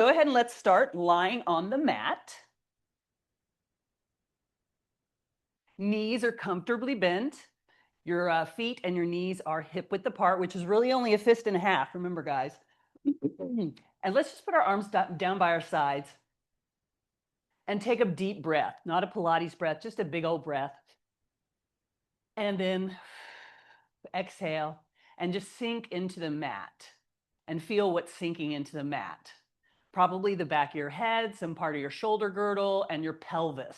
go ahead and let's start lying on the mat. Knees are comfortably bent. Your feet and your knees are hip width apart, which is really only a fist and a half. Remember, guys. And let's just put our arms down by our sides and take a deep breath, not a Pilates breath, just a big old breath. And then exhale and just sink into the mat and feel what's sinking into the mat. Probably the back of your head, some part of your shoulder girdle, and your pelvis.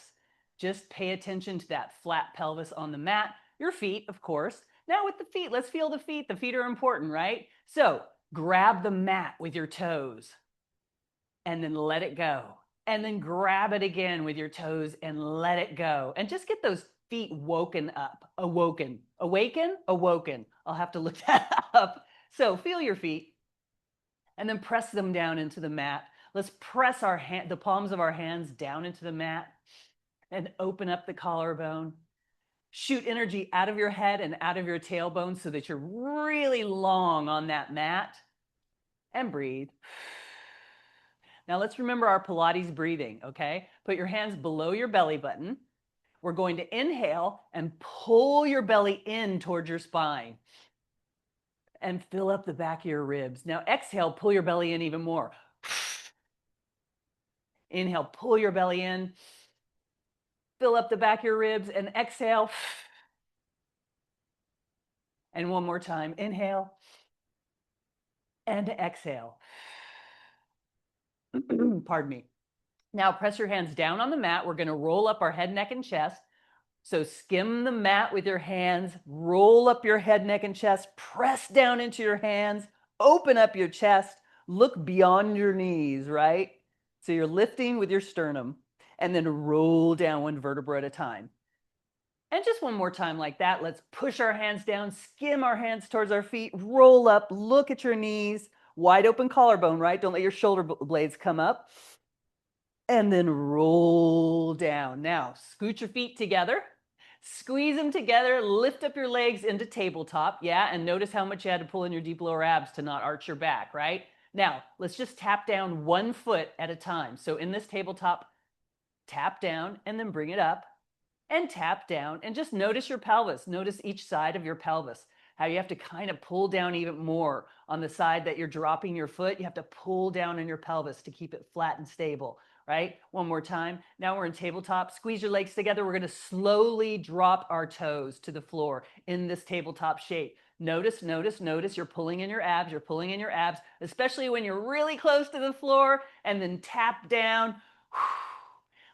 Just pay attention to that flat pelvis on the mat. Your feet, of course. Now with the feet, let's feel the feet. The feet are important, right? So grab the mat with your toes and then let it go. And then grab it again with your toes and let it go. And just get those feet woken up. Awoken. Awaken? Awoken. I'll have to look that up. So feel your feet and then press them down into the mat. Let's press the palms of our hands down into the mat and open up the collarbone. Shoot energy out of your head and out of your tailbone so that you're really long on that mat. And breathe. Now let's remember our Pilates breathing, okay? Put your hands below your belly button. We're going to inhale and pull your belly in towards your spine and fill up the back of your ribs. Now exhale, pull your belly in even more. Inhale, pull your belly in, fill up the back of your ribs, and exhale. And one more time, inhale and exhale. Pardon me. Now press your hands down on the mat. We're going to roll up our head, neck, and chest. So skim the mat with your hands, roll up your head, neck, and chest, press down into your hands, open up your chest, look beyond your knees, right? So you're lifting with your sternum and then roll down one vertebra at a time. And just one more time like that. Let's push our hands down, skim our hands towards our feet, roll up, look at your knees, wide open collarbone, right? Don't let your shoulder blades come up. And then roll down. Now, scoot your feet together, squeeze them together, lift up your legs into tabletop. Yeah, and notice how much you had to pull in your deep lower abs to not arch your back, right? Now, let's just tap down one foot at a time. So in this tabletop, tap down and then bring it up and tap down and just notice your pelvis. Notice each side of your pelvis, how you have to kind of pull down even more on the side that you're dropping your foot. You have to pull down in your pelvis to keep it flat and stable, right? One more time. Now we're in tabletop. Squeeze your legs together. We're going to slowly drop our toes to the floor in this tabletop shape. Notice, notice, notice you're pulling in your abs. You're pulling in your abs, especially when you're really close to the floor, and then tap down.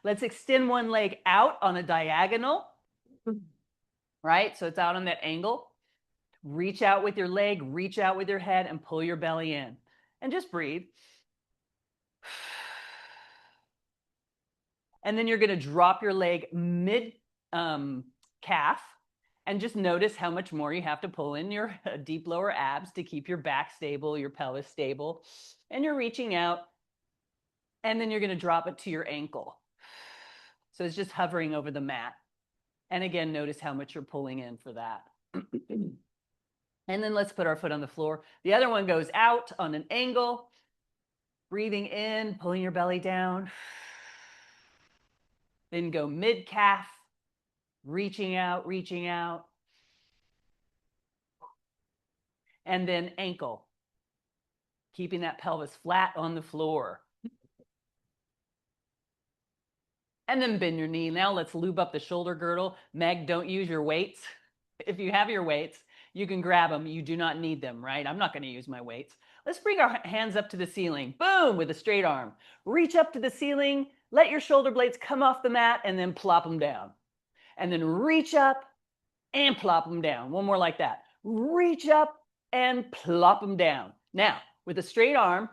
Let's extend one leg out on a diagonal, right? So it's out on that angle. Reach out with your leg, reach out with your head, and pull your belly in. And just breathe. And then you're going to drop your leg mid calf and just notice how much more you have to pull in your deep lower abs to keep your back stable, your pelvis stable. And you're reaching out. And then you're going to drop it to your ankle. So it's just hovering over the mat. And again, notice how much you're pulling in for that. And then let's put our foot on the floor. The other one goes out on an angle. Breathing in, pulling your belly down. Then go mid-calf, reaching out, reaching out. And then ankle, keeping that pelvis flat on the floor. And then bend your knee. Now let's lube up the shoulder girdle. Meg, don't use your weights. If you have your weights, you can grab them. You do not need them, right? I'm not going to use my weights. Let's bring our hands up to the ceiling. Boom, with a straight arm. Reach up to the ceiling. Let your shoulder blades come off the mat and then plop them down. And then reach up and plop them down. One more like that. Reach up and plop them down. Now, with a straight arm,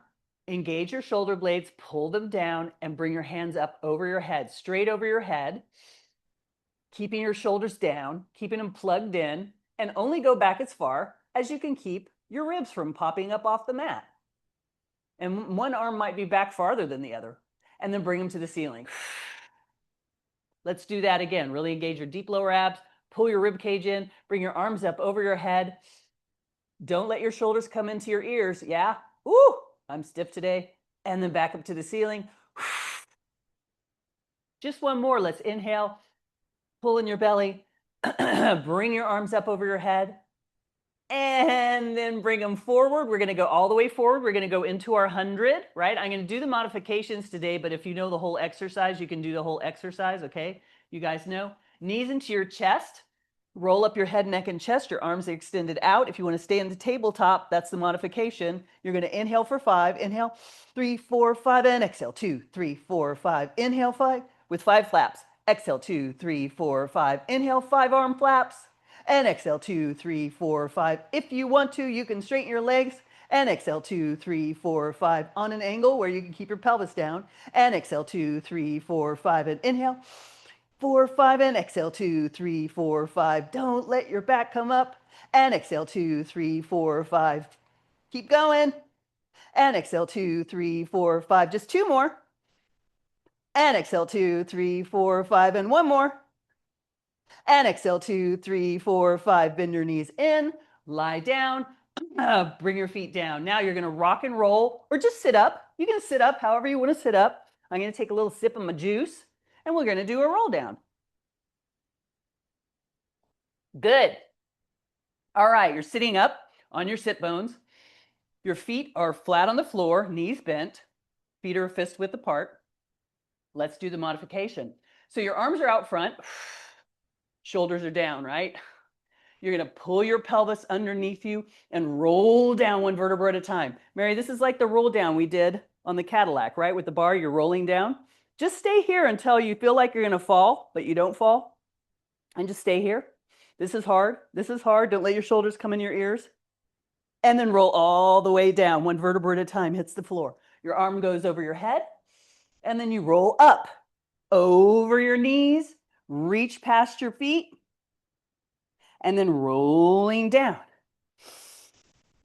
engage your shoulder blades, pull them down, and bring your hands up over your head, straight over your head, keeping your shoulders down, keeping them plugged in, and only go back as far as you can keep your ribs from popping up off the mat. And one arm might be back farther than the other. And then bring them to the ceiling. Let's do that again. Really engage your deep lower abs, pull your rib cage in, bring your arms up over your head. Don't let your shoulders come into your ears. Yeah? Ooh, I'm stiff today. and then back up to the ceiling. Just one more. Let's inhale, pull in your belly, bring your arms up over your head, and then bring them forward. We're going to go all the way forward. We're going to go into our 100, right? I'm going to do the modifications today, but if you know the whole exercise, you can do the whole exercise, okay? You guys know. Knees into your chest. Roll up your head, neck, and chest. Your arms are extended out. If you want to stay on the tabletop, that's the modification. You're going to inhale for 5. Inhale, 3, 4, 5, and exhale, 2, 3, 4, 5. Inhale, 5 with 5 flaps. Exhale, 2, 3, 4, 5. Inhale, 5 arm flaps. And exhale, 2, 3, 4, 5. If you want to, you can straighten your legs. And exhale, 2, 3, 4, 5 on an angle where you can keep your pelvis down. And exhale, 2, 3, 4, 5. And inhale. 4, 5, and exhale, 2, 3, 4, 5. Don't let your back come up. And exhale, 2, 3, 4, 5. Keep going. And exhale, 2, 3, 4, 5. Just 2 more. And exhale, 2, 3, 4, 5. And 1 more. And exhale, 2, 3, 4, 5. Bend your knees in. Lie down. Bring your feet down. Now you're going to rock and roll or just sit up. You can sit up however you want to sit up. I'm going to take a little sip of my juice. And we're going to do a roll down. Good. All right, you're sitting up on your sit bones. Your feet are flat on the floor, knees bent, feet are fist width apart. Let's do the modification. So your arms are out front, shoulders are down, right? You're going to pull your pelvis underneath you and roll down 1 vertebra at a time. Mary, this is like the roll down we did on the Cadillac, right? With the bar, you're rolling down. Just stay here until you feel like you're going to fall, but you don't fall. And just stay here. This is hard. This is hard. Don't let your shoulders come in your ears. And then roll all the way down. 1 vertebra at a time hits the floor. Your arm goes over your head. And then you roll up over your knees. Reach past your feet. And then rolling down.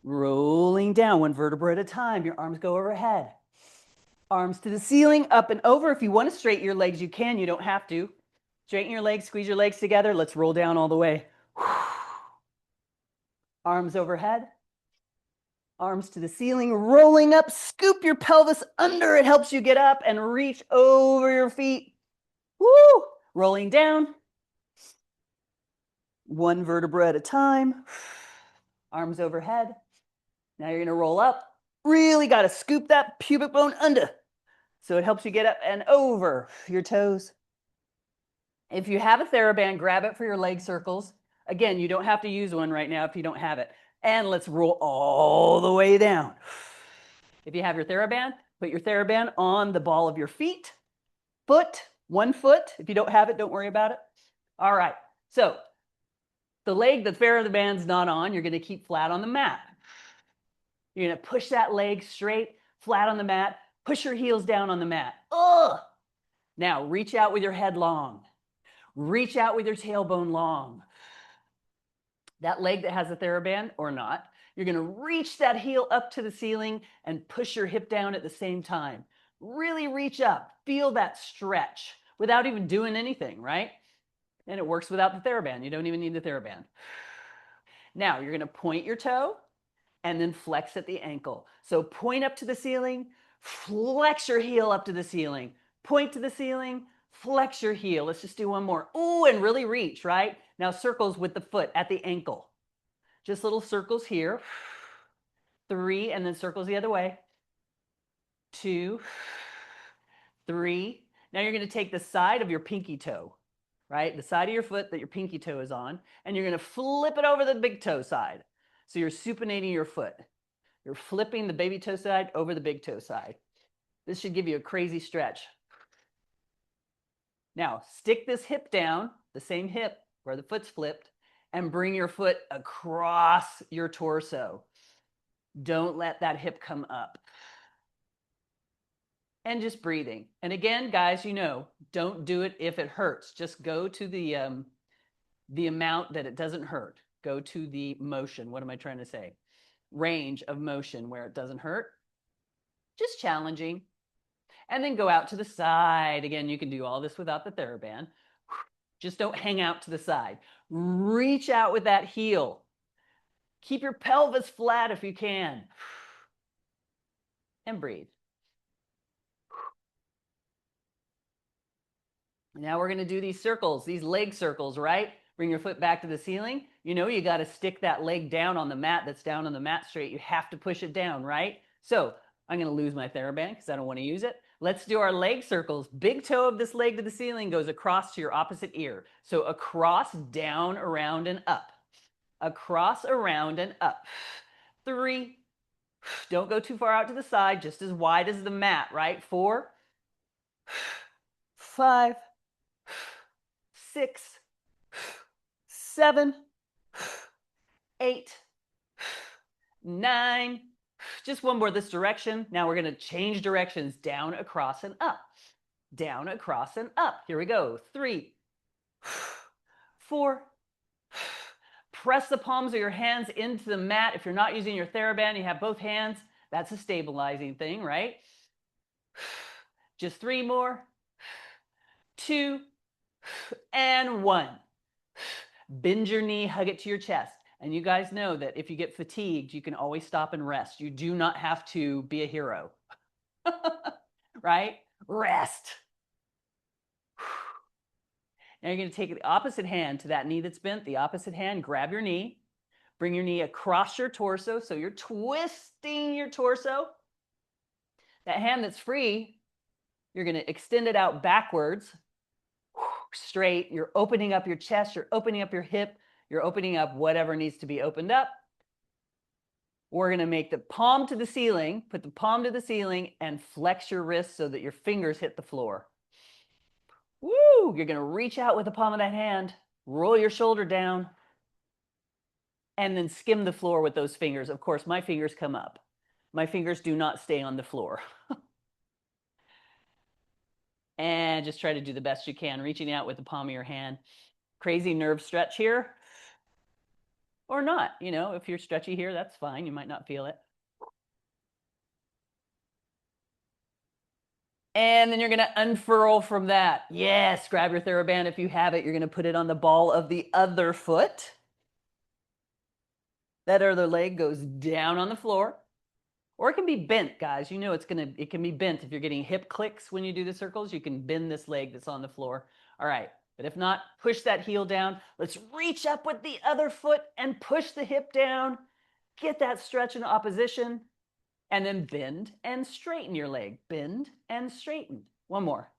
Rolling down 1 vertebra at a time. Your arms go overhead. Arms to the ceiling, up and over. If you want to straighten your legs, you can. You don't have to. Straighten your legs, squeeze your legs together. Let's roll down all the way. Arms overhead. Arms to the ceiling, rolling up. Scoop your pelvis under. It helps you get up and reach over your feet. Woo! Rolling down. 1 vertebra at a time. Arms overhead. Now you're going to roll up. Really got to scoop that pubic bone under. So it helps you get up and over your toes. If you have a TheraBand, grab it for your leg circles. Again, you don't have to use one right now if you don't have it. And let's roll all the way down. If you have your TheraBand, put your TheraBand on the ball of your feet. 1 foot. If you don't have it, don't worry about it. All right. So the leg the TheraBand's not on, you're going to keep flat on the mat. You're going to push that leg straight, flat on the mat. Push your heels down on the mat. Ugh! Now reach out with your head long. Reach out with your tailbone long. That leg that has a TheraBand or not, you're going to reach that heel up to the ceiling and push your hip down at the same time. Really reach up. Feel that stretch without even doing anything, right? And it works without the TheraBand. You don't even need the TheraBand. Now you're going to point your toe and then flex at the ankle. So point up to the ceiling, flex your heel up to the ceiling. Point to the ceiling, flex your heel. Let's just do 1 more. Ooh, and really reach, right? Now circles with the foot at the ankle. Just little circles here. 3, and then circles the other way. 2, 3. Now you're going to take the side of your pinky toe, right? The side of your foot that your pinky toe is on, and you're going to flip it over the big toe side. So you're supinating your foot. You're flipping the baby toe side over the big toe side. This should give you a crazy stretch. Now, stick this hip down, the same hip where the foot's flipped, and bring your foot across your torso. Don't let that hip come up. And just breathing. And again, guys, you know, don't do it if it hurts. Just go to the amount that it doesn't hurt. Go to the motion. What am I trying to say? Range of motion where it doesn't hurt. Just challenging. And then go out to the side. Again, you can do all this without the TheraBand. Just don't hang out to the side. Reach out with that heel. Keep your pelvis flat if you can. And breathe. Now we're going to do these circles, these leg circles, right? Bring your foot back to the ceiling. You know you got to stick that leg down on the mat that's down on the mat straight. You have to push it down, right? So I'm going to lose my TheraBand because I don't want to use it. Let's do our leg circles. Big toe of this leg to the ceiling goes across to your opposite ear. So across, down, around, and up. Across, around, and up. 3. Don't go too far out to the side, just as wide as the mat, right? 4. 5. 6. 7. 8. 9. Just one more this direction. Now we're going to change directions, down, across, and up. Down, across, and up. Here we go. 3. 4. Press the palms of your hands into the mat. If you're not using your TheraBand, you have both hands. That's a stabilizing thing, right? Just 3 more. 2. And 1. Bend your knee, hug it to your chest. And you guys know that if you get fatigued, you can always stop and rest. You do not have to be a hero, right? Rest. Now you're going to take the opposite hand to that knee that's bent. The opposite hand, grab your knee. Bring your knee across your torso. So you're twisting your torso. That hand that's free, you're going to extend it out backwards, straight. You're opening up your chest. You're opening up your hip. You're opening up whatever needs to be opened up. We're going to make the palm to the ceiling, put the palm to the ceiling, and flex your wrist so that your fingers hit the floor. Woo! You're going to reach out with the palm of that hand, roll your shoulder down, and then skim the floor with those fingers. Of course, my fingers come up. My fingers do not stay on the floor. And just try to do the best you can, reaching out with the palm of your hand. Crazy nerve stretch here. Or not, you know, if you're stretchy here, that's fine. You might not feel it. And then you're going to unfurl from that. Yes, grab your TheraBand if you have it. You're going to put it on the ball of the other foot. That other leg goes down on the floor. Or it can be bent, guys. You know it can be bent. If you're getting hip clicks when you do the circles, you can bend this leg that's on the floor. All right. But if not, push that heel down. Let's reach up with the other foot and push the hip down. Get that stretch in opposition. And then bend and straighten your leg. Bend and straighten. One more.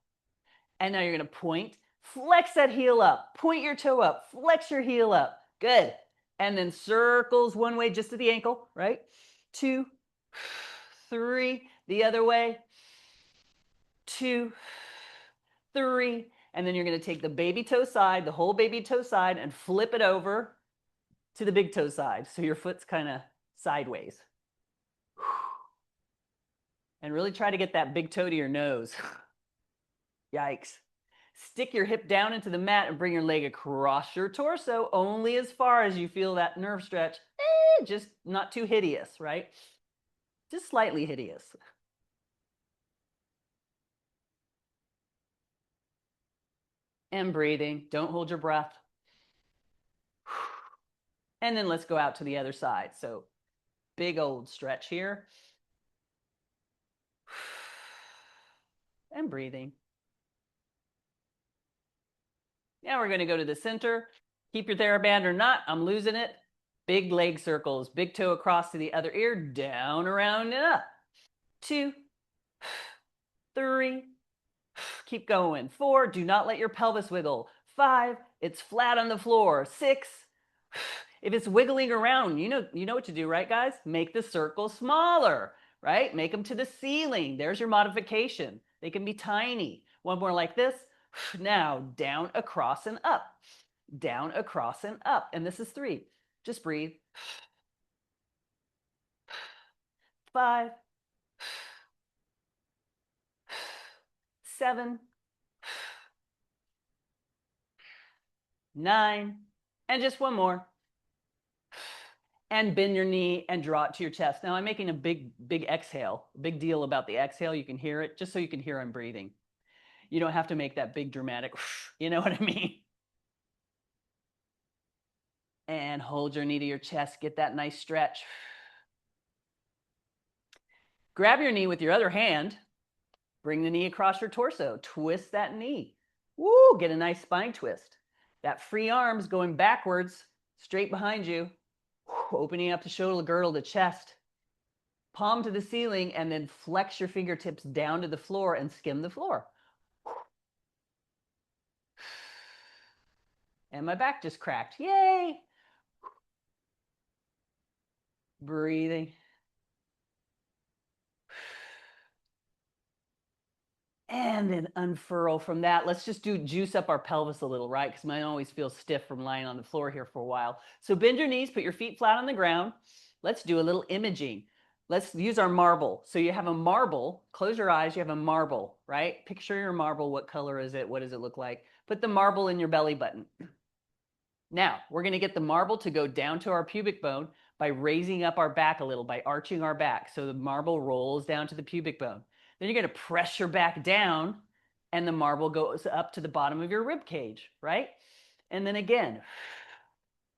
And now you're going to point. Flex that heel up. Point your toe up. Flex your heel up. Good. And then circles one way just to the ankle, right? 2, 3. The other way. 2, 3. And then you're going to take the baby toe side, the whole baby toe side, and flip it over to the big toe side. So your foot's kind of sideways. And really try to get that big toe to your nose. Yikes. Stick your hip down into the mat and bring your leg across your torso, only as far as you feel that nerve stretch. Just not too hideous, right? Just slightly hideous. And breathing. Don't hold your breath. And then let's go out to the other side. So big old stretch here. And breathing. Now we're going to go to the center. Keep your TheraBand or not. I'm losing it. Big leg circles. Big toe across to the other ear. Down, around, and up. 2, 3. Keep going. 4. Do not let your pelvis wiggle. 5. It's flat on the floor. 6. If it's wiggling around, you know what to do, right, guys? Make the circle smaller, right? Make them to the ceiling. There's your modification. They can be tiny. One more like this. Now, down, across, and up. Down, across, and up. And this is 3. Just breathe. 5. 7. 9. And just one more. And bend your knee and draw it to your chest. Now I'm making a big exhale, big deal about the exhale. You can hear it, just so you can hear I'm breathing. You don't have to make that big dramatic, you know what I mean? And hold your knee to your chest, get that nice stretch. Grab your knee with your other hand, bring the knee across your torso, twist that knee. Woo, get a nice spine twist. That free arm's going backwards, straight behind you, opening up the shoulder girdle, the chest, palm to the ceiling, and then flex your fingertips down to the floor and skim the floor. And my back just cracked. Yay! Breathing. And then unfurl from that. Let's just juice up our pelvis a little, right? Because mine always feels stiff from lying on the floor here for a while. So bend your knees, put your feet flat on the ground. Let's do a little imaging. Let's use our marble. So you have a marble, close your eyes, you have a marble, right? Picture your marble. What color is it? What does it look like? Put the marble in your belly button. Now, we're going to get the marble to go down to our pubic bone by raising up our back a little, by arching our back. So the marble rolls down to the pubic bone. Then you're going to press your back down and the marble goes up to the bottom of your rib cage, right? And then again,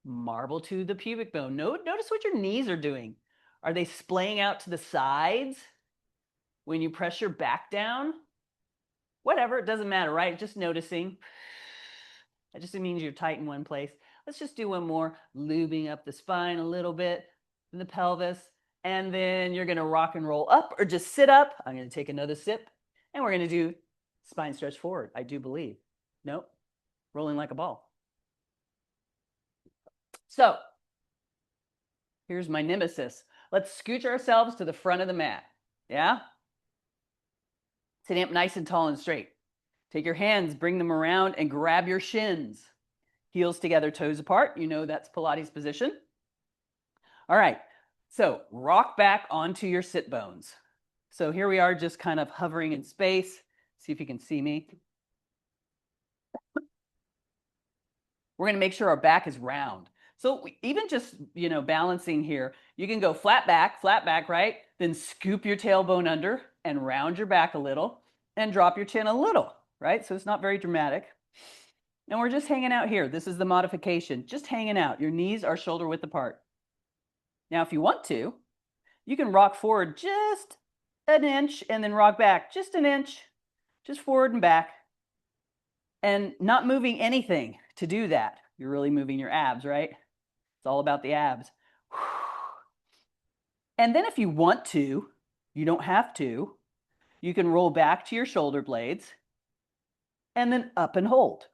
marble to the pubic bone. Notice what your knees are doing. Are they splaying out to the sides when you press your back down? Whatever, it doesn't matter, right? Just noticing. That just means you're tight in one place. Let's just do one more, lubing up the spine a little bit, the pelvis, and then you're going to rock and roll up or just sit up. I'm going to take another sip, and we're going to do spine stretch forward, I do believe. Nope, rolling like a ball. So here's my nemesis. Let's scooch ourselves to the front of the mat. Yeah? Sitting up nice and tall and straight. Take your hands, bring them around, and grab your shins. Heels together, toes apart. You know that's Pilates position. All right, so rock back onto your sit bones. So here we are just kind of hovering in space. See if you can see me. We're going to make sure our back is round. So even just, balancing here, you can go flat back, right? Then scoop your tailbone under and round your back a little and drop your chin a little, right? So it's not very dramatic. And we're just hanging out here. This is the modification, just hanging out. Your knees are shoulder width apart. Now, if you want to, you can rock forward just an inch and then rock back just an inch, just forward and back, and not moving anything to do that. You're really moving your abs, right? It's all about the abs. And then if you want to, you don't have to, you can roll back to your shoulder blades and then up and hold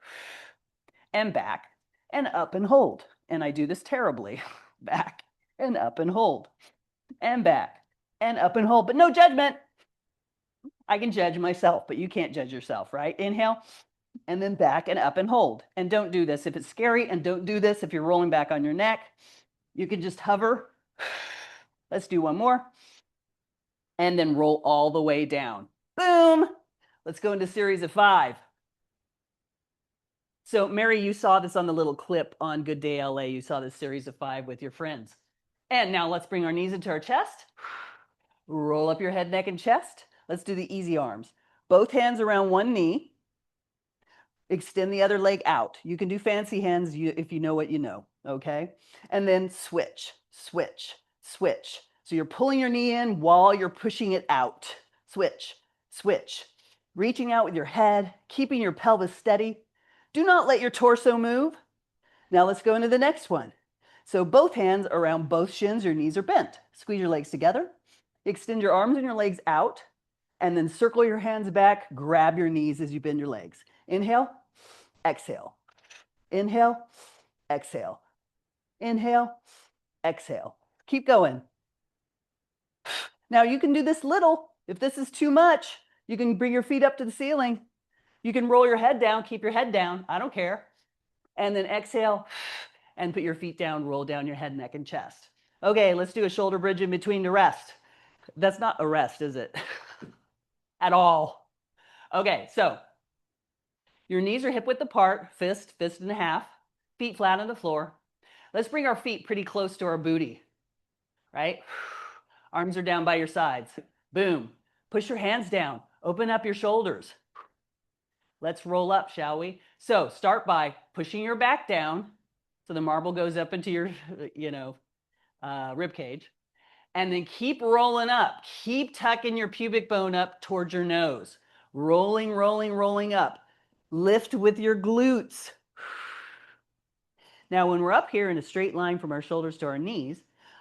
and back and up and hold. And I do this terribly. Back and up and hold and back and up and hold, but no judgment. I can judge myself, but you can't judge yourself, right? Inhale and then back and up and hold. And don't do this if it's scary, and don't do this if you're rolling back on your neck. You can just hover. Let's do one more. And then roll all the way down. Boom. Let's go into series of 5. So Mary, you saw this on the little clip on Good Day LA. You saw this series of 5 with your friends. And now let's bring our knees into our chest. Roll up your head, neck, and chest. Let's do the easy arms. Both hands around one knee. Extend the other leg out. You can do fancy hands if you know what you know, okay? And then switch, switch, switch. So you're pulling your knee in while you're pushing it out. Switch, switch. Reaching out with your head, keeping your pelvis steady. Do not let your torso move. Now let's go into the next one. So both hands around both shins, your knees are bent. Squeeze your legs together. Extend your arms and your legs out. And then circle your hands back. Grab your knees as you bend your legs. Inhale, exhale. Inhale, exhale. Inhale, exhale. Keep going. Now you can do this little. If this is too much, you can bring your feet up to the ceiling. You can roll your head down, keep your head down. I don't care. And then exhale and put your feet down, roll down your head, neck, and chest. Okay, let's do a shoulder bridge in between to rest. That's not a rest, is it? At all. Okay, so your knees are hip width apart, fist and a half, feet flat on the floor. Let's bring our feet pretty close to our booty, right? Arms are down by your sides. Boom. Push your hands down. Open up your shoulders. Let's roll up, shall we? So start by pushing your back down so the marble goes up into your, rib cage. And then keep rolling up. Keep tucking your pubic bone up towards your nose. Rolling, rolling, rolling up. Lift with your glutes. Now, when we're up here in a straight line from our shoulders to our knees,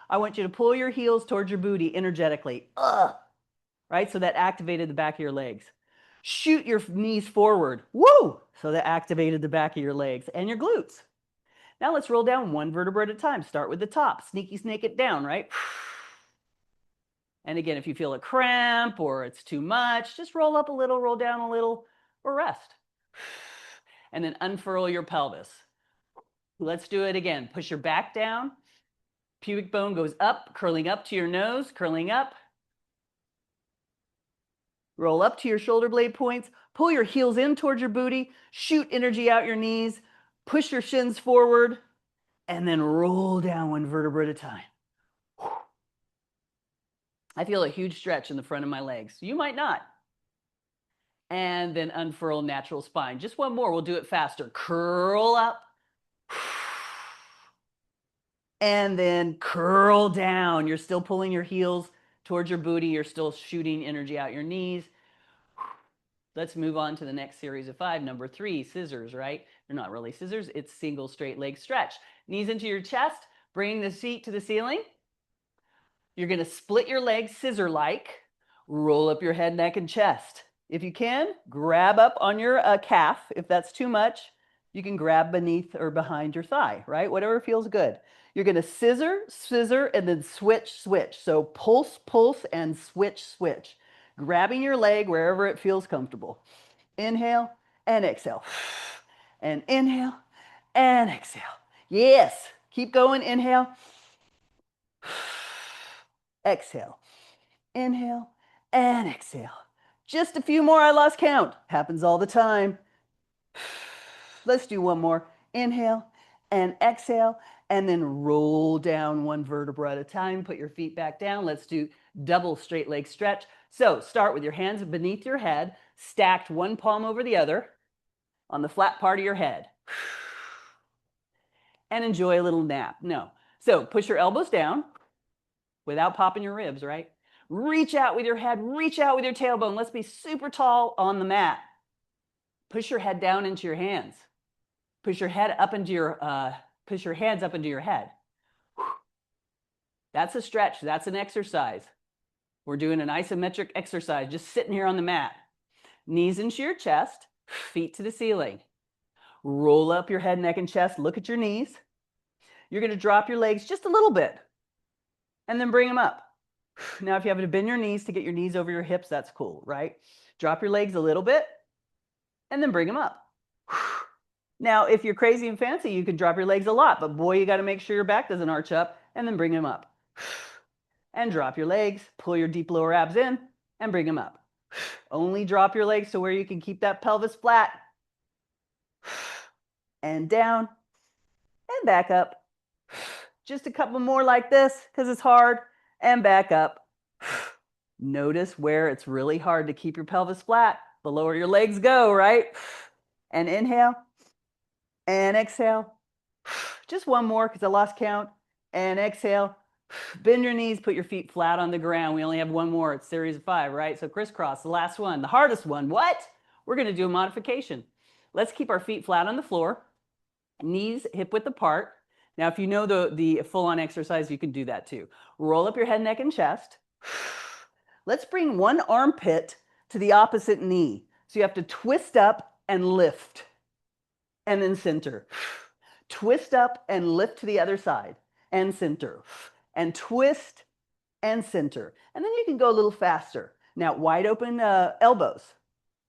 I want you to pull your heels towards your booty energetically. Right? So that activated the back of your legs. Shoot your knees forward. Woo! So that activated the back of your legs and your glutes. Now let's roll down one vertebra at a time. Start with the top. Sneaky snake it down, right? And again, if you feel a cramp or it's too much, just roll up a little, roll down a little, or rest. And then unfurl your pelvis. Let's do it again. Push your back down. Pubic bone goes up, curling up to your nose, curling up. Roll up to your shoulder blade points. Pull your heels in towards your booty. Shoot energy out your knees. Push your shins forward. And then roll down one vertebra at a time. I feel a huge stretch in the front of my legs. You might not. And then unfurl natural spine. Just one more. We'll do it faster. Curl up. And then curl down. You're still pulling your heels towards your booty. You're still shooting energy out your knees. Let's move on to the next series of 5. Number 3, scissors, right? They're not really scissors. It's single straight leg stretch. Knees into your chest. Bring the seat to the ceiling. You're going to split your legs scissor-like. Roll up your head, neck, and chest. If you can, grab up on your calf. If that's too much, you can grab beneath or behind your thigh, right? Whatever feels good. You're going to scissor, scissor, and then switch, switch. So pulse, pulse, and switch, switch. Grabbing your leg wherever it feels comfortable. Inhale and exhale. And inhale and exhale. Yes. Keep going. Inhale. Exhale. Inhale and exhale. Just a few more. I lost count. Happens all the time. Let's do one more. Inhale and exhale, and then roll down one vertebra at a time. Put your feet back down. Let's do double straight leg stretch. So start with your hands beneath your head, stacked one palm over the other on the flat part of your head. And enjoy a little nap. No. So push your elbows down without popping your ribs, right? Reach out with your head, reach out with your tailbone. Let's be super tall on the mat. Push your head down into your hands. Push your head up into your, push your hands up into your head. That's a stretch. That's an exercise. We're doing an isometric exercise, just sitting here on the mat. Knees into your chest, feet to the ceiling. Roll up your head, neck, and chest. Look at your knees. You're going to drop your legs just a little bit and then bring them up. Now, if you have to bend your knees to get your knees over your hips, that's cool, right? Drop your legs a little bit and then bring them up. Now, if you're crazy and fancy, you can drop your legs a lot, but boy, you got to make sure your back doesn't arch up and then bring them up. And drop your legs, pull your deep lower abs in and bring them up. Only drop your legs to where you can keep that pelvis flat. And down and back up. Just a couple more like this because it's hard. And back up. Notice where it's really hard to keep your pelvis flat. The lower your legs go, right? And inhale and exhale. Just one more because I lost count. And exhale. Bend your knees, put your feet flat on the ground. We only have one more. It's series of 5, right? So crisscross, the last one, the hardest one. What? We're going to do a modification. Let's keep our feet flat on the floor. Knees hip width apart. Now, if you know the full-on exercise, you can do that too. Roll up your head, neck, and chest. Let's bring one armpit to the opposite knee. So you have to twist up and lift. And then center. Twist up and lift to the other side. And center. And twist and center. And then you can go a little faster. Now, wide open elbows.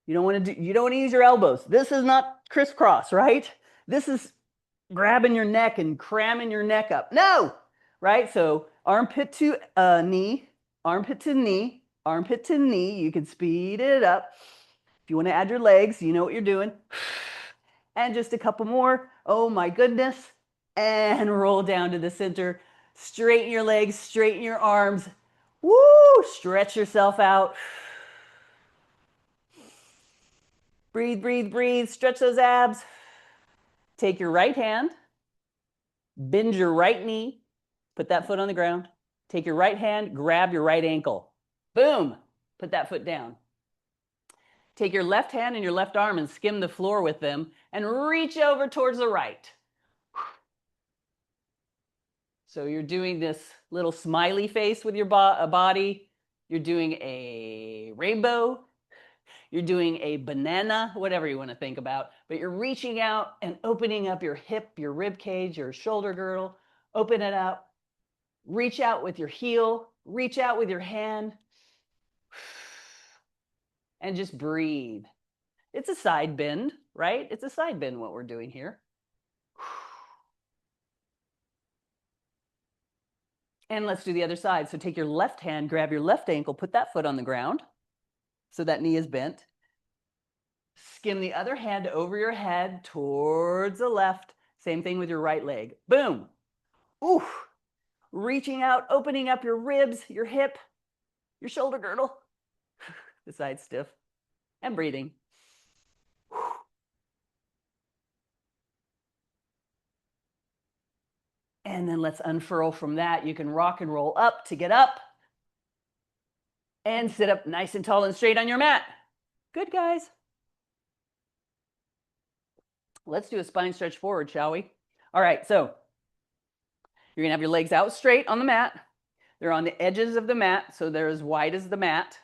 You don't want to use your elbows. This is not crisscross, right? This is grabbing your neck and cramming your neck up. No, right? So armpit to knee, armpit to knee, armpit to knee. You can speed it up. If you want to add your legs, you know what you're doing. And just a couple more. Oh my goodness. And roll down to the center. Straighten your legs, straighten your arms. Woo! Stretch yourself out. Breathe, breathe, breathe. Stretch those abs. Take your right hand, bend your right knee, put that foot on the ground. Take your right hand, grab your right ankle. Boom! Put that foot down. Take your left hand and your left arm and skim the floor with them and reach over towards the right. So you're doing this little smiley face with your body. You're doing a rainbow. You're doing a banana, whatever you want to think about. But you're reaching out and opening up your hip, your rib cage, your shoulder girdle. Open it up. Reach out with your heel. Reach out with your hand. And just breathe. It's a side bend, right? It's a side bend what we're doing here. And let's do the other side. So take your left hand, grab your left ankle, put that foot on the ground so that knee is bent. Skim the other hand over your head towards the left. Same thing with your right leg. Boom. Ooh. Reaching out, opening up your ribs, your hip, your shoulder girdle. The side stiff. And breathing. And then let's unfurl from that. You can rock and roll up to get up. And sit up nice and tall and straight on your mat. Good, guys. Let's do a spine stretch forward, shall we? All right, so you're going to have your legs out straight on the mat. They're on the edges of the mat, so they're as wide as the mat.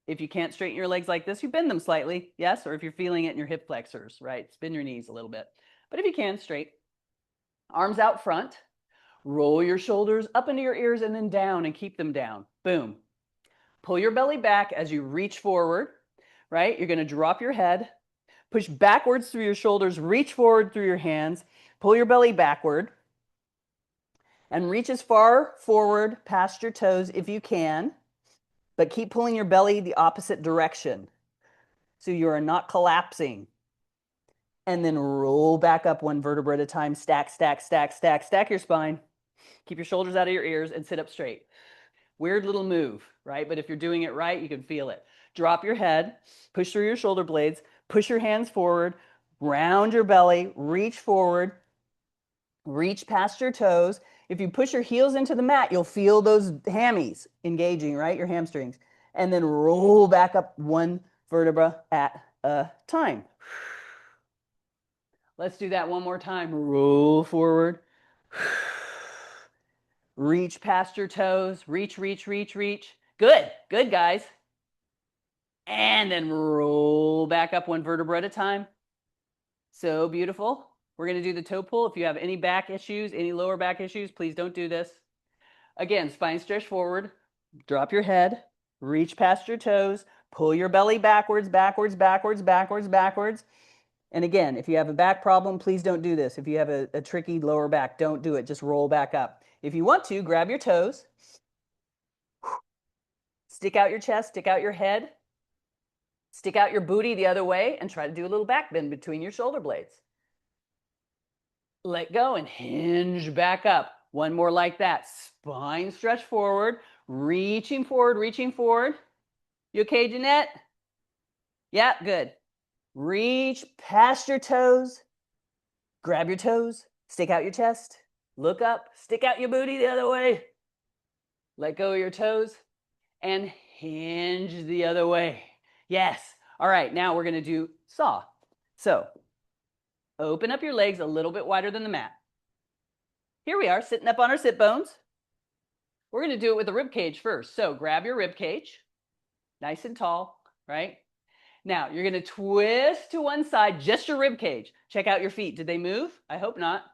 If you can't straighten your legs like this, you bend them slightly, yes, or if you're feeling it in your hip flexors, right? Spin your knees a little bit. But if you can, straight. Arms out front. Roll your shoulders up into your ears and then down and keep them down. Boom. Pull your belly back as you reach forward, right? You're going to drop your head. Push backwards through your shoulders. Reach forward through your hands. Pull your belly backward. And reach as far forward past your toes if you can. But keep pulling your belly the opposite direction. So you are not collapsing. And then roll back up one vertebra at a time. Stack, stack, stack, stack, stack your spine. Keep your shoulders out of your ears and sit up straight. Weird little move, right? But if you're doing it right, you can feel it. Drop your head, push through your shoulder blades, push your hands forward, round your belly, reach forward, reach past your toes. If you push your heels into the mat, you'll feel those hammies engaging, right? Your hamstrings. And then roll back up one vertebra at a time. Let's do that one more time. Roll forward. Reach past your toes. Reach, reach, reach, reach. Good. Good, guys. And then roll back up one vertebra at a time. So beautiful. We're going to do the toe pull. If you have any back issues, any lower back issues, please don't do this. Again, spine stretch forward. Drop your head. Reach past your toes. Pull your belly backwards, backwards, backwards, backwards, backwards. And again, if you have a back problem, please don't do this. If you have a tricky lower back, don't do it. Just roll back up. If you want to, grab your toes. Stick out your chest, stick out your head. Stick out your booty the other way and try to do a little back bend between your shoulder blades. Let go and hinge back up. One more like that. Spine stretch forward, reaching forward, reaching forward. You okay, Jeanette? Yeah, good. Reach past your toes. Grab your toes. Stick out your chest. Look up. Stick out your booty the other way. Let go of your toes and hinge the other way. Yes. All right, now we're going to do saw. So open up your legs a little bit wider than the mat. Here we are, sitting up on our sit bones. We're going to do it with the rib cage first. So grab your rib cage, nice and tall, right? Now you're going to twist to one side, just your rib cage. Check out your feet. Did they move? I hope not.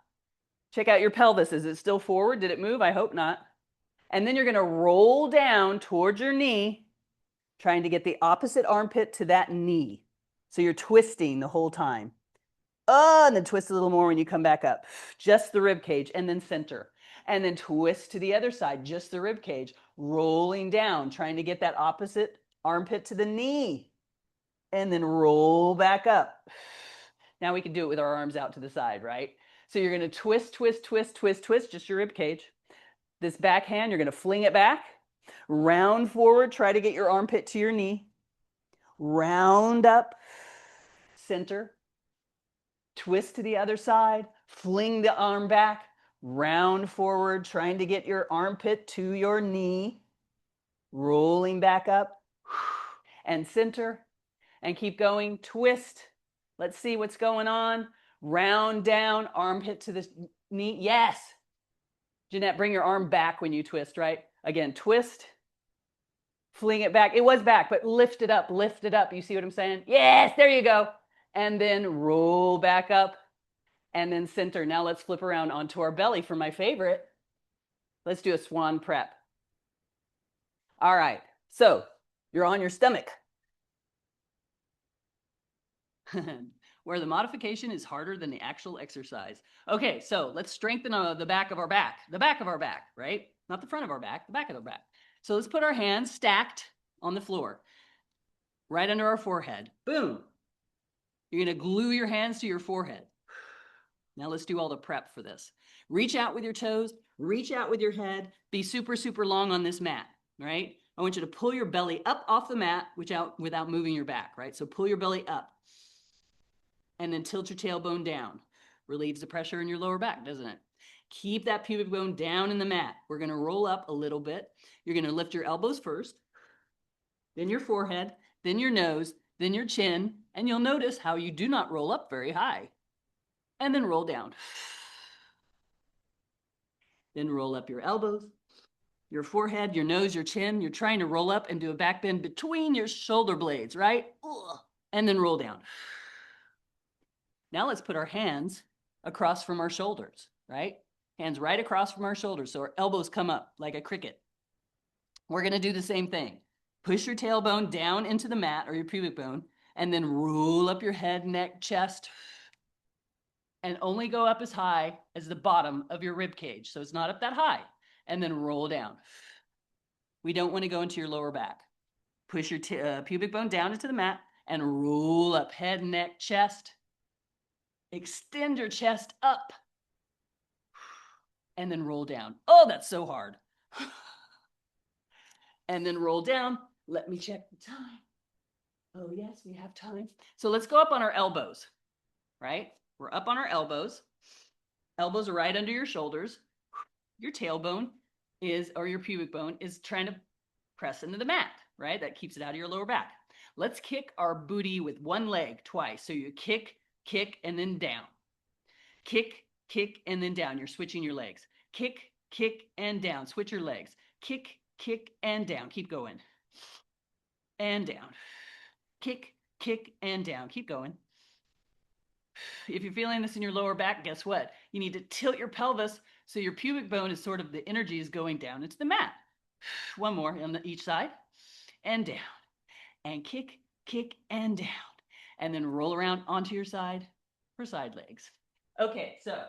Check out your pelvis. Is it still forward? Did it move? I hope not. And then you're going to roll down towards your knee, trying to get the opposite armpit to that knee. So you're twisting the whole time. Oh, and then twist a little more when you come back up. Just the rib cage, and then center. And then twist to the other side, just the rib cage, rolling down, trying to get that opposite armpit to the knee. And then roll back up. Now we can do it with our arms out to the side, right? So you're going to twist, twist, twist, twist, twist, just your rib cage. This back hand, you're going to fling it back. Round forward, try to get your armpit to your knee. Round up, center. Twist to the other side, fling the arm back, round forward, trying to get your armpit to your knee, rolling back up, and center, and keep going. Twist. Let's see what's going on. Round down, armpit to the knee. Yes. Jeanette, bring your arm back when you twist, right? Again, twist. Fling it back. It was back, but lift it up, lift it up. You see what I'm saying? Yes, there you go. And then roll back up and then center. Now let's flip around onto our belly for my favorite. Let's do a swan prep. All right, so you're on your stomach. Where the modification is harder than the actual exercise. Okay, so let's strengthen the back of our back. The back of our back, right? Not the front of our back, the back of our back. So let's put our hands stacked on the floor, right under our forehead. Boom. You're going to glue your hands to your forehead. Now let's do all the prep for this. Reach out with your toes, reach out with your head, be super, super long on this mat, right? I want you to pull your belly up off the mat without moving your back, right? So pull your belly up and then tilt your tailbone down. Relieves the pressure in your lower back, doesn't it? Keep that pubic bone down in the mat. We're going to roll up a little bit. You're going to lift your elbows first, then your forehead, then your nose, then your chin, and you'll notice how you do not roll up very high. And then roll down. Then roll up your elbows, your forehead, your nose, your chin. You're trying to roll up and do a back bend between your shoulder blades, right? And then roll down. Now let's put our hands across from our shoulders, right? Hands right across from our shoulders so our elbows come up like a cricket. We're going to do the same thing. Push your tailbone down into the mat or your pubic bone and then roll up your head, neck, chest, and only go up as high as the bottom of your rib cage. So it's not up that high. And then roll down. We don't want to go into your lower back. Push your pubic bone down into the mat and roll up head, neck, chest. Extend your chest up. And then roll down. Oh, that's so hard. And then roll down. Let me check the time. Oh, yes, we have time. So let's go up on our elbows, right? We're up on our elbows. Elbows are right under your shoulders. Your tailbone or your pubic bone is trying to press into the mat, right? That keeps it out of your lower back. Let's kick our booty with one leg twice. So you kick, kick, and then down. Kick, kick, and then down. You're switching your legs. Kick, kick, and down. Switch your legs. Kick, kick, and down. Keep going. And down. Kick, kick, and down. Keep going. If you're feeling this in your lower back, guess what? You need to tilt your pelvis so your pubic bone is sort of the energy is going down into the mat. One more on each side. And down. And kick, kick, and down. And then roll around onto your side for side legs. Okay, so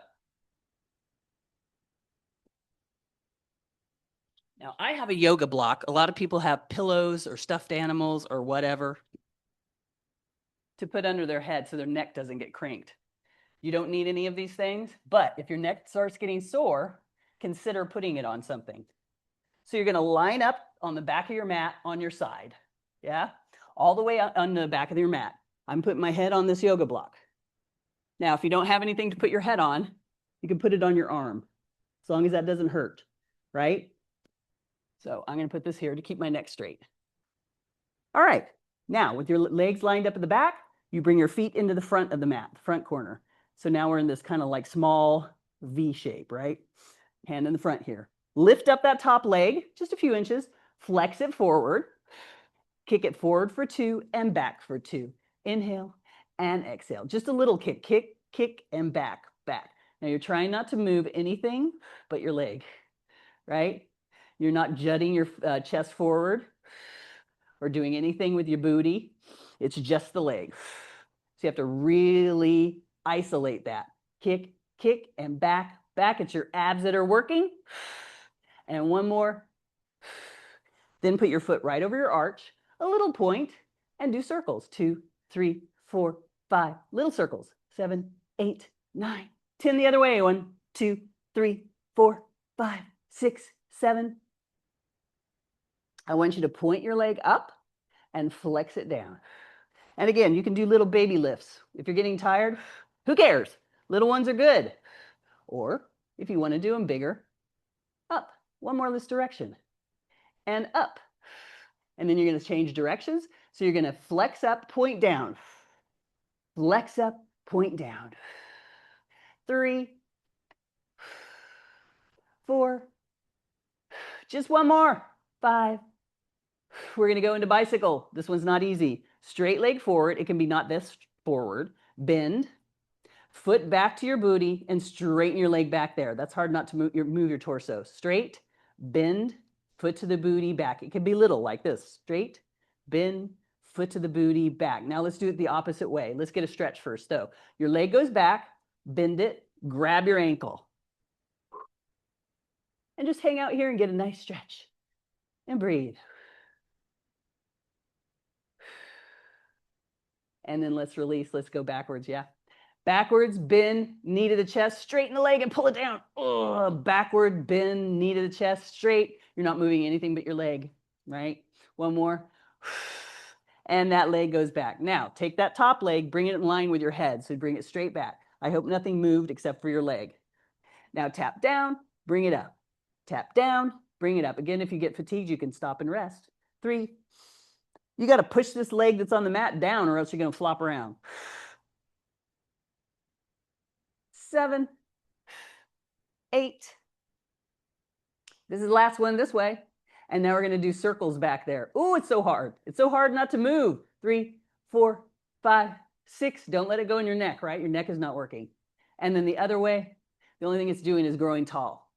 now I have a yoga block. A lot of people have pillows or stuffed animals or whatever to put under their head so their neck doesn't get cranked. You don't need any of these things, but if your neck starts getting sore, consider putting it on something. So you're going to line up on the back of your mat on your side, yeah? All the way on the back of your mat. I'm putting my head on this yoga block. Now, if you don't have anything to put your head on, you can put it on your arm, as long as that doesn't hurt, right? So I'm going to put this here to keep my neck straight. All right. Now, with your legs lined up at the back, you bring your feet into the front of the mat, the front corner. So now we're in this kind of like small V shape, right? Hand in the front here. Lift up that top leg, just a few inches. Flex it forward. Kick it forward for 2 and back for 2. Inhale and exhale. Just a little kick, kick, kick, and back, back. Now you're trying not to move anything but your leg, right? You're not jutting your chest forward or doing anything with your booty. It's just the leg. So you have to really isolate that. Kick, kick, and back, back. It's your abs that are working. And one more. Then put your foot right over your arch, a little point, and do circles. 2, 3, 4, 5. Little circles. 7, 8, 9, 10 the other way. 1, 2, 3, 4, 5, 6, 7. I want you to point your leg up and flex it down. And again, you can do little baby lifts. If you're getting tired, who cares? Little ones are good. Or if you want to do them bigger, up. One more this direction. And up. And then you're going to change directions. So you're going to flex up, point down. Flex up, point down. 3, 4, just one more. 5. We're going to go into bicycle. This one's not easy. Straight leg forward. It can be not this forward. Bend. Foot back to your booty and straighten your leg back there. That's hard not to move your torso. Straight, bend, foot to the booty, back. It can be little like this. Straight, bend, foot to the booty, back. Now let's do it the opposite way. Let's get a stretch first though. Your leg goes back, bend it, grab your ankle. And just hang out here and get a nice stretch. And breathe. And then let's release. Let's go backwards, yeah? Backwards, bend, knee to the chest, straighten the leg and pull it down. Backward, bend, knee to the chest, straight. You're not moving anything but your leg, right? One more. And that leg goes back. Now, take that top leg, bring it in line with your head. So bring it straight back. I hope nothing moved except for your leg. Now tap down, bring it up. Tap down, bring it up. Again, if you get fatigued, you can stop and rest. 3. You got to push this leg that's on the mat down or else you're going to flop around. 7, 8. This is the last one this way. And now we're going to do circles back there. Oh, it's so hard. It's so hard not to move. 3, 4, 5, 6. Don't let it go in your neck, right? Your neck is not working. And then the other way, the only thing it's doing is growing tall.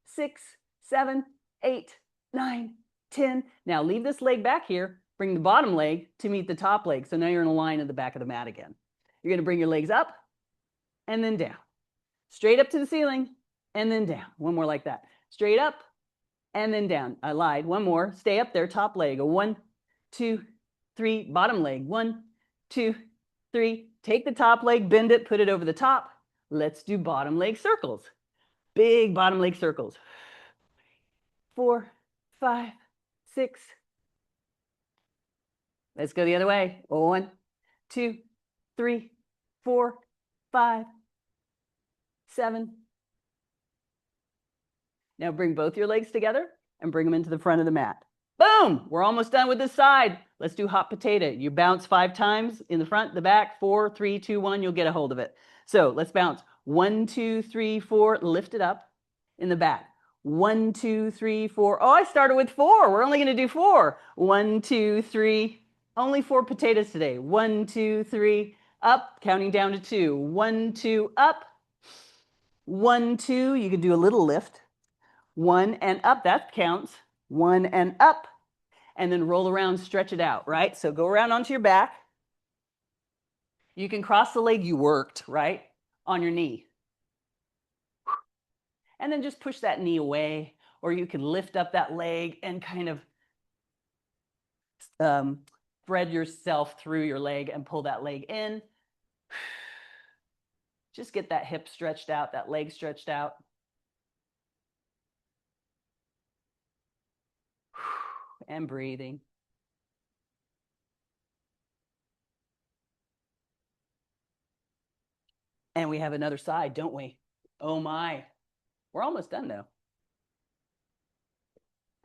6, 7, 8, 9, 10. Now leave this leg back here. Bring the bottom leg to meet the top leg. So now you're in a line at the back of the mat again. You're going to bring your legs up and then down. Straight up to the ceiling and then down. One more like that. Straight up and then down. I lied. One more. Stay up there. Top leg. 1, 2, 3. Bottom leg. 1, 2, 3. Take the top leg, bend it, put it over the top. Let's do bottom leg circles. Big bottom leg circles. 4, 5, 6. Let's go the other way. 1, 2, 3, 4, 5, 7. Now bring both your legs together and bring them into the front of the mat. Boom! We're almost done with this side. Let's do hot potato. You bounce 5 times in the front, the back, 4, 3, 2, 1. You'll get a hold of it. So let's bounce. 1, 2, 3, 4. Lift it up in the back. 1, 2, 3, 4. Oh, I started with 4. We're only going to do 4. 1, 2, 3. Only 4 potatoes today. 1, 2, 3. Up, counting down to 2. 1, 2, up. 1, 2. You can do a little lift. 1 and up. That counts. 1 and up. And then roll around, stretch it out, right? So go around onto your back. You can cross the leg you worked, right? On your knee. And then just push that knee away. Or you can lift up that leg and kind of spread yourself through your leg and pull that leg in. Just get that hip stretched out, that leg stretched out. And breathing. And we have another side, don't we? Oh my. We're almost done though.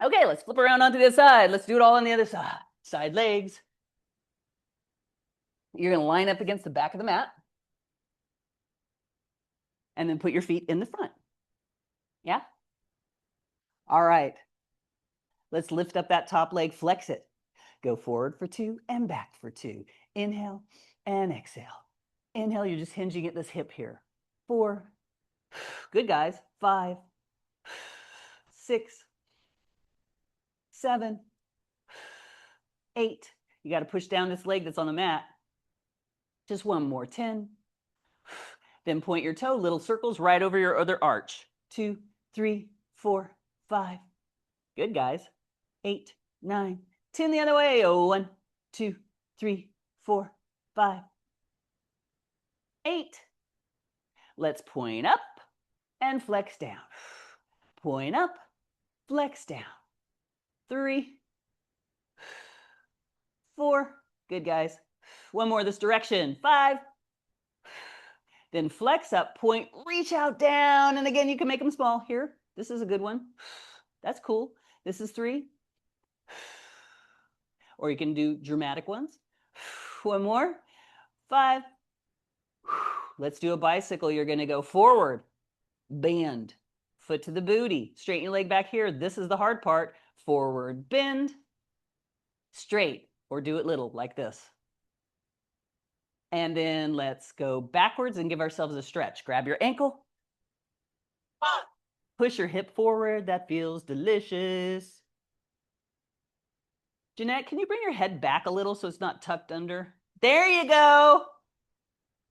Okay, let's flip around onto the other side. Let's do it all on the other side. Side legs. You're going to line up against the back of the mat. And then put your feet in the front. Yeah? All right. Let's lift up that top leg, flex it. Go forward for 2 and back for 2. Inhale and exhale. Inhale, you're just hinging at this hip here. 4. Good, guys. 5, 6, 7, 8. You got to push down this leg that's on the mat. Just one more. 10. Then point your toe, little circles right over your other arch. 2, 3, 4, 5. Good, guys. 8, 9, 10 the other way. 1, 2, 3, 4, 5, 8. Let's point up and flex down. Point up, flex down. 3, 4. Good, guys. One more this direction. 5. Then flex up, point, reach out, down. And again, you can make them small. Here, this is a good one. That's cool. This is 3. Or you can do dramatic ones. One more. 5. Let's do a bicycle. You're going to go forward, bend, foot to the booty, straighten your leg back here. This is the hard part. Forward, bend, straight, or do it little like this. And then let's go backwards and give ourselves a stretch. Grab your ankle. Push your hip forward. That feels delicious. Jeanette, can you bring your head back a little so it's not tucked under? There you go.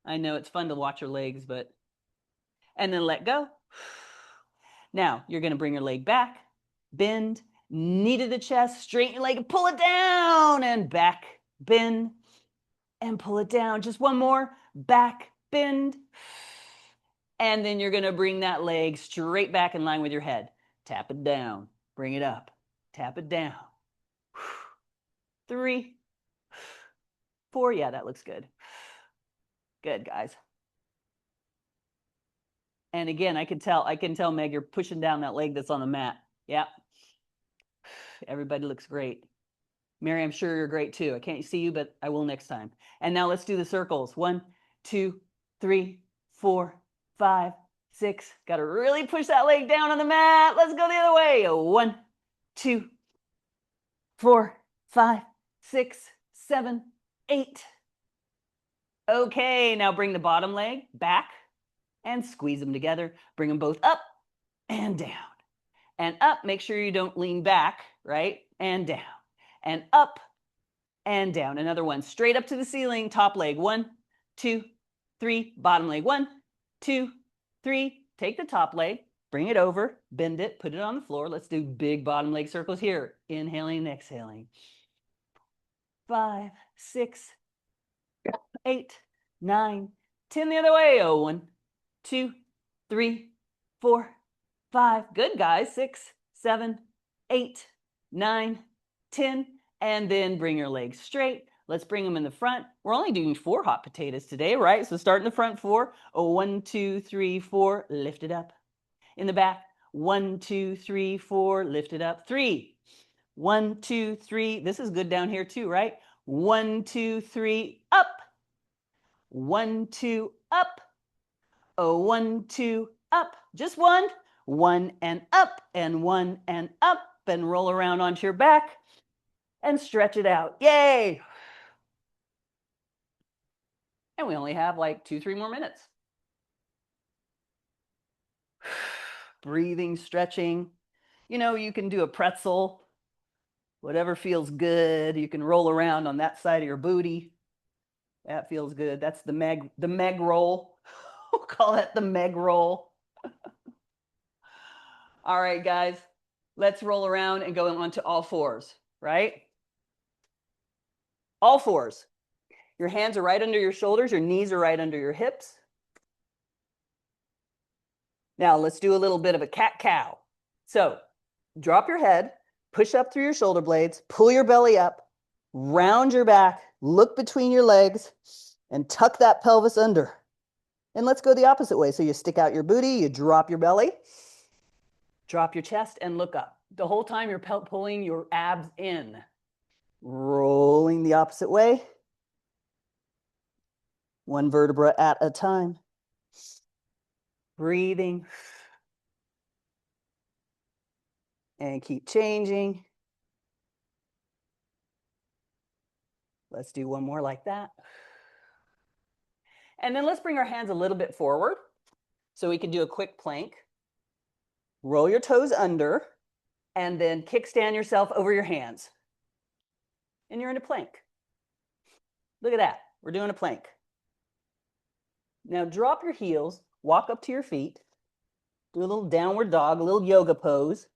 I know it's fun to watch your legs, but... And then let go. Now, you're going to bring your leg back, bend, knee to the chest, straighten your leg and pull it down, and back, bend, and pull it down. Just one more. Back, bend. And then you're going to bring that leg straight back in line with your head. Tap it down. Bring it up. Tap it down. 3, 4. Yeah, that looks good. Good, guys. And again, I can tell, Meg, you're pushing down that leg that's on the mat. Yeah. Everybody looks great. Mary, I'm sure you're great too. I can't see you, but I will next time. And now let's do the circles. 1, 2, 3, 4, 5, 6. Got to really push that leg down on the mat. Let's go the other way. 1, 2, 4, 5, 6, 7, 8. Okay, now bring the bottom leg back and squeeze them together. Bring them both up and down. And up, make sure you don't lean back, right? And down. And up and down. Another one, straight up to the ceiling, top leg. 1, 2, 3, bottom leg. 1, 2, 3. Take the top leg, bring it over, bend it, put it on the floor. Let's do big bottom leg circles here. Inhaling and exhaling. 5, 6, 8, 9, 10. The other way. 1, 2, 3, 4, 5. Good, guys. 6, 7, 8, 9, 10. And then bring your legs straight. Let's bring them in the front. We're only doing 4 hot potatoes today, right? So start in the front 4. 1, 2, 3, 4. Lift it up. In the back. 1, 2, 3, 4. Lift it up. 3. 1, 2, 3. This is good down here too, right? 1, 2, 3. Up. 1, 2. Up. 1, 2. Up. Just 1. 1 and up, and 1 and up, and roll around onto your back and stretch it out. Yay! And we only have like 2, 3 more minutes. Breathing, stretching. You know, you can do a pretzel, whatever feels good. You can roll around on that side of your booty. That feels good. That's the Meg roll. We'll call that the Meg roll. All right, guys, let's roll around and go on to all 4s, right? All 4s. Your hands are right under your shoulders. Your knees are right under your hips. Now let's do a little bit of a cat-cow. So drop your head, push up through your shoulder blades, pull your belly up, round your back, look between your legs, and tuck that pelvis under. And let's go the opposite way. So you stick out your booty, you drop your belly, drop your chest, and look up. The whole time you're pulling your abs in. Rolling the opposite way. 1 vertebra at a time. Breathing. And keep changing. Let's do one more like that. And then let's bring our hands a little bit forward so we can do a quick plank. Roll your toes under and then kickstand yourself over your hands. And you're in a plank. Look at that. We're doing a plank. Now drop your heels, walk up to your feet, do a little downward dog, a little yoga pose.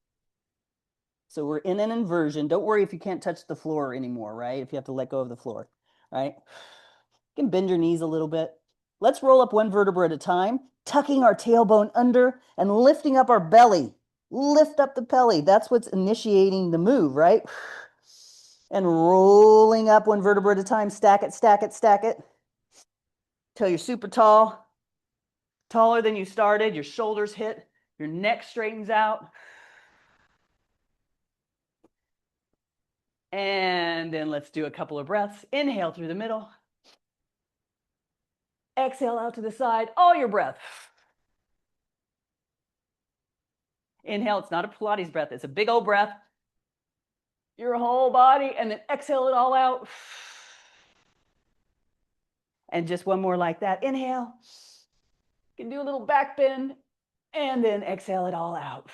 So we're in an inversion. Don't worry if you can't touch the floor anymore, right? If you have to let go of the floor, right? You can bend your knees a little bit. Let's roll up 1 vertebra at a time, tucking our tailbone under and lifting up our belly. Lift up the belly. That's what's initiating the move, right? And rolling up 1 vertebra at a time. Stack it, stack it, stack it. Till you're super tall. Taller than you started. Your shoulders hit. Your neck straightens out. And then let's do a couple of breaths. Inhale through the middle. Exhale out to the side, all your breath. Inhale, it's not a Pilates breath, it's a big old breath. Your whole body, and then exhale it all out. And just one more like that. Inhale. You can do a little back bend, and then exhale it all out.